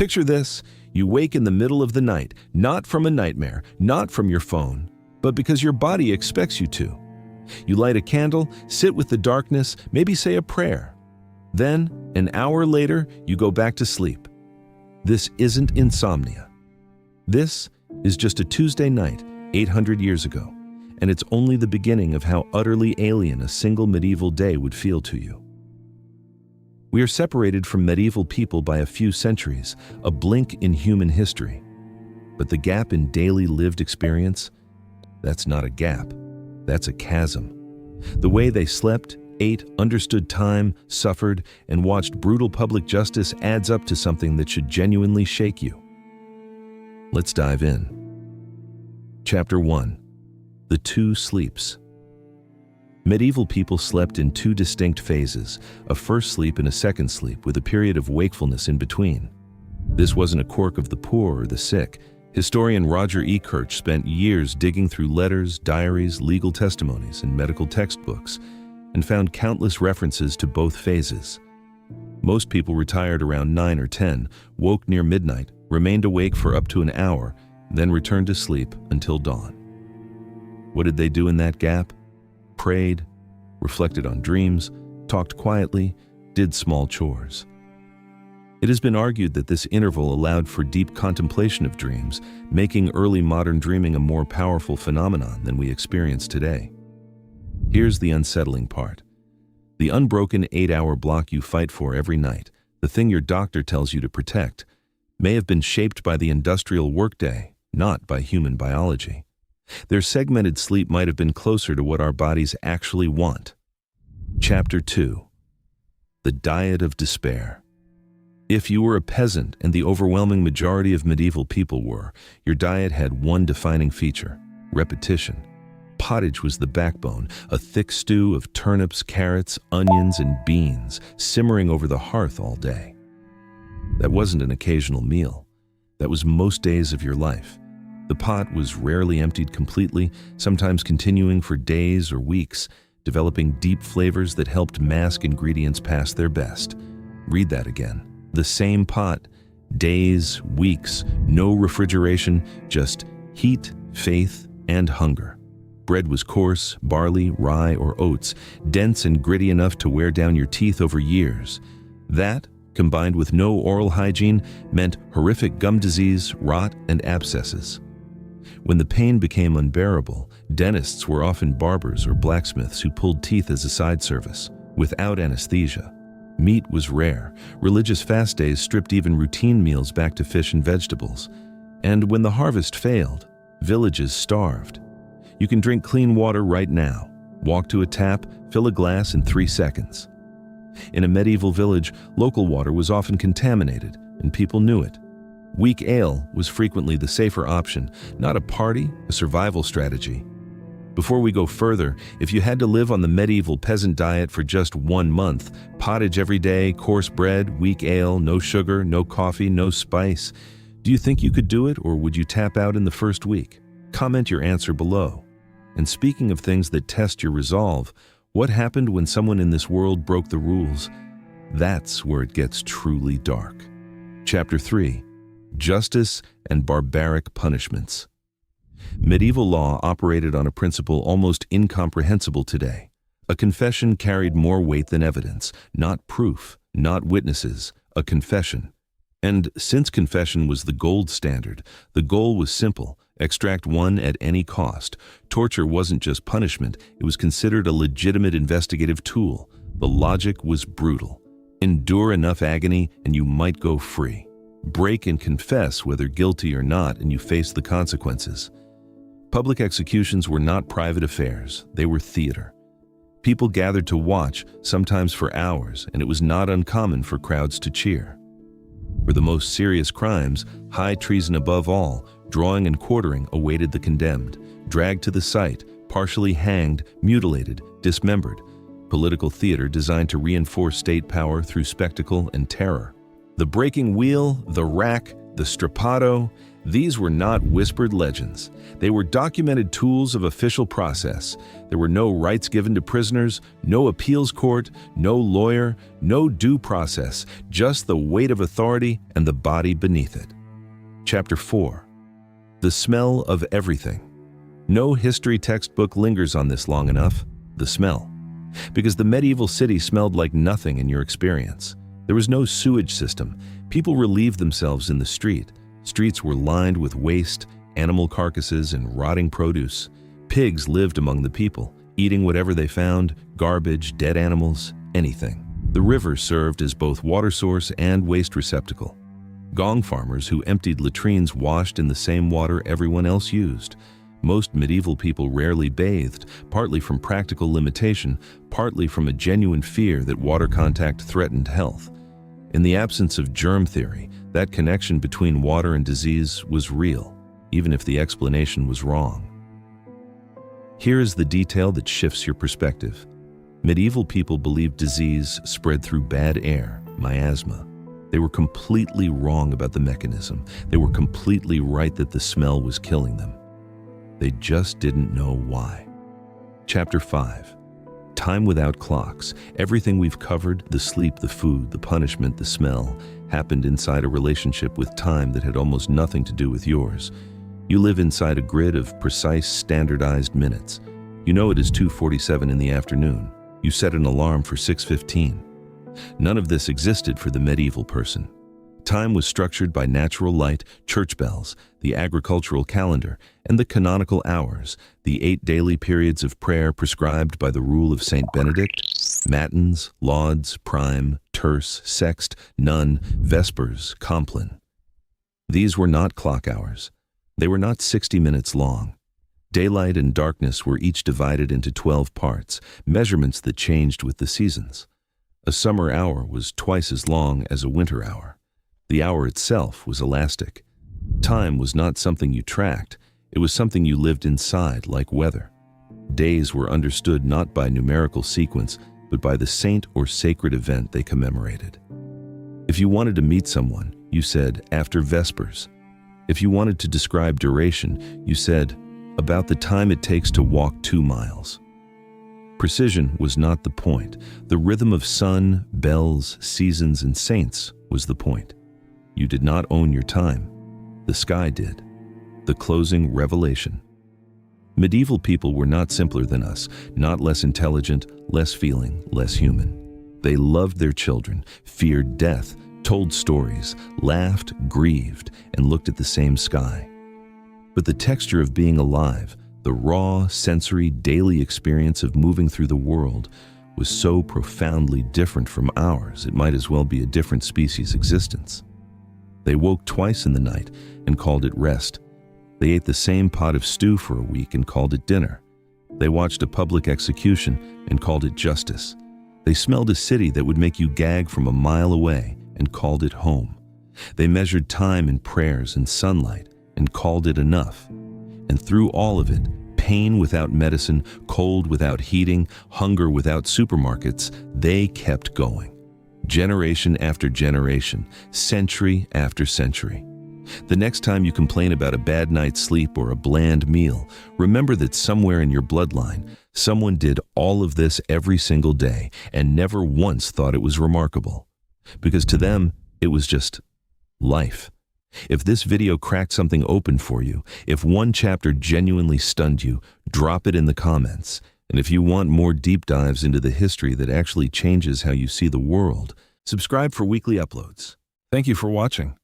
Picture this: you wake in the middle of the night, not from a nightmare, not from your phone, but because your body expects you to. You light a candle, sit with the darkness, maybe say a prayer. Then, an hour later, you go back to sleep. This isn't insomnia. This is just a Tuesday night, 800 years ago, and it's only the beginning of how utterly alien a single medieval day would feel to you. We are separated from medieval people by a few centuries, a blink in human history. But the gap in daily lived experience, that's not a gap, that's a chasm. The way they slept, ate, understood time, suffered, and watched brutal public justice adds up to something that should genuinely shake you. Let's dive in. Chapter 1. The Two Sleeps. Medieval people slept in two distinct phases, a first sleep and a second sleep, with a period of wakefulness in between. This wasn't a quirk of the poor or the sick. Historian Roger E. Kirch spent years digging through letters, diaries, legal testimonies, and medical textbooks, and found countless references to both phases. Most people retired around 9 or 10, woke near midnight, remained awake for up to an hour, then returned to sleep until dawn. What did they do in that gap? Prayed, reflected on dreams, talked quietly, did small chores. It has been argued that this interval allowed for deep contemplation of dreams, making early modern dreaming a more powerful phenomenon than we experience today. Here's the unsettling part. The unbroken 8-hour block you fight for every night, the thing your doctor tells you to protect, may have been shaped by the industrial workday, not by human biology. Their segmented sleep might have been closer to what our bodies actually want. Chapter 2. The Diet of Despair. If you were a peasant, and the overwhelming majority of medieval people were, your diet had one defining feature: repetition. Pottage was the backbone, a thick stew of turnips, carrots, onions, and beans, simmering over the hearth all day. That wasn't an occasional meal. That was most days of your life. The pot was rarely emptied completely, sometimes continuing for days or weeks, developing deep flavors that helped mask ingredients past their best. Read that again. The same pot, days, weeks, no refrigeration, just heat, faith, and hunger. Bread was coarse, barley, rye, or oats, dense and gritty enough to wear down your teeth over years. That, combined with no oral hygiene, meant horrific gum disease, rot, and abscesses. When the pain became unbearable, dentists were often barbers or blacksmiths who pulled teeth as a side service, without anesthesia. Meat was rare. Religious fast days stripped even routine meals back to fish and vegetables. And when the harvest failed, villages starved. You can drink clean water right now. Walk to a tap, fill a glass in 3 seconds. In a medieval village, local water was often contaminated, and people knew it. Weak ale was frequently the safer option, not a party, a survival strategy. Before we go further, if you had to live on the medieval peasant diet for just 1 month, pottage every day, coarse bread, weak ale, no sugar, no coffee, no spice, do you think you could do it, or would you tap out in the first week? Comment your answer below. And speaking of things that test your resolve, what happened when someone in this world broke the rules? That's where it gets truly dark. Chapter 3. Justice and Barbaric Punishments. Medieval law operated on a principle almost incomprehensible today. A confession carried more weight than evidence, not proof, not witnesses, a confession. And since confession was the gold standard, the goal was simple: extract one at any cost. Torture wasn't just punishment, it was considered a legitimate investigative tool. The logic was brutal. Endure enough agony and you might go free. Break and confess whether guilty or not, and you face the consequences. Public executions were not private affairs, they were theater. People gathered to watch, sometimes for hours, and it was not uncommon for crowds to cheer. For the most serious crimes, high treason above all, drawing and quartering awaited the condemned, dragged to the site, partially hanged, mutilated, dismembered. Political theater designed to reinforce state power through spectacle and terror. The breaking wheel, the rack, The strappado, these were not whispered legends. They were documented tools of official process. There were no rights given to prisoners, no appeals court, no lawyer, no due process, just the weight of authority and the body beneath it. Chapter 4. The smell of everything. No history textbook lingers on this long enough. The smell. Because the medieval city smelled like nothing in your experience. There was no sewage system. People relieved themselves in the street. Streets were lined with waste, animal carcasses, and rotting produce. Pigs lived among the people, eating whatever they found, garbage, dead animals, anything. The river served as both water source and waste receptacle. Gong farmers who emptied latrines washed in the same water everyone else used. Most medieval people rarely bathed, partly from practical limitation, partly from a genuine fear that water contact threatened health. In the absence of germ theory, that connection between water and disease was real, even if the explanation was wrong. Here is the detail that shifts your perspective. Medieval people believed disease spread through bad air, miasma. They were completely wrong about the mechanism. They were completely right that the smell was killing them. They just didn't know why. Chapter 5. Time without clocks. Everything we've covered, the sleep, the food, the punishment, the smell, happened inside a relationship with time that had almost nothing to do with yours. You live inside a grid of precise, standardized minutes. You know it is 2:47 in the afternoon. You set an alarm for 6:15. None of this existed for the medieval person. Time was structured by natural light, church bells, the agricultural calendar, and the canonical hours, the 8 daily periods of prayer prescribed by the rule of Saint Benedict, matins, lauds, prime, terce, sext, none, vespers, compline. These were not clock hours. They were not 60 minutes long. Daylight and darkness were each divided into 12 parts, measurements that changed with the seasons. A summer hour was twice as long as a winter hour. The hour itself was elastic. Time was not something you tracked. It was something you lived inside, like weather. Days were understood not by numerical sequence, but by the saint or sacred event they commemorated. If you wanted to meet someone, you said, after Vespers. If you wanted to describe duration, you said, about the time it takes to walk 2 miles. Precision was not the point. The rhythm of sun, bells, seasons, and saints was the point. You did not own your time. The sky did. The closing revelation. Medieval people were not simpler than us, not less intelligent, less feeling, less human. They loved their children, feared death, told stories, laughed, grieved, and looked at the same sky. But the texture of being alive, the raw, sensory, daily experience of moving through the world, was so profoundly different from ours, it might as well be a different species' existence. They woke twice in the night and called it rest. They ate the same pot of stew for a week and called it dinner. They watched a public execution and called it justice. They smelled a city that would make you gag from a mile away and called it home. They measured time in prayers and sunlight and called it enough. And through all of it, pain without medicine, cold without heating, hunger without supermarkets, they kept going. Generation after generation, century after century. The next time you complain about a bad night's sleep or a bland meal, remember that somewhere in your bloodline, someone did all of this every single day and never once thought it was remarkable. Because to them, it was just life. If this video cracked something open for you, if one chapter genuinely stunned you, drop it in the comments. And if you want more deep dives into the history that actually changes how you see the world, subscribe for weekly uploads. Thank you for watching.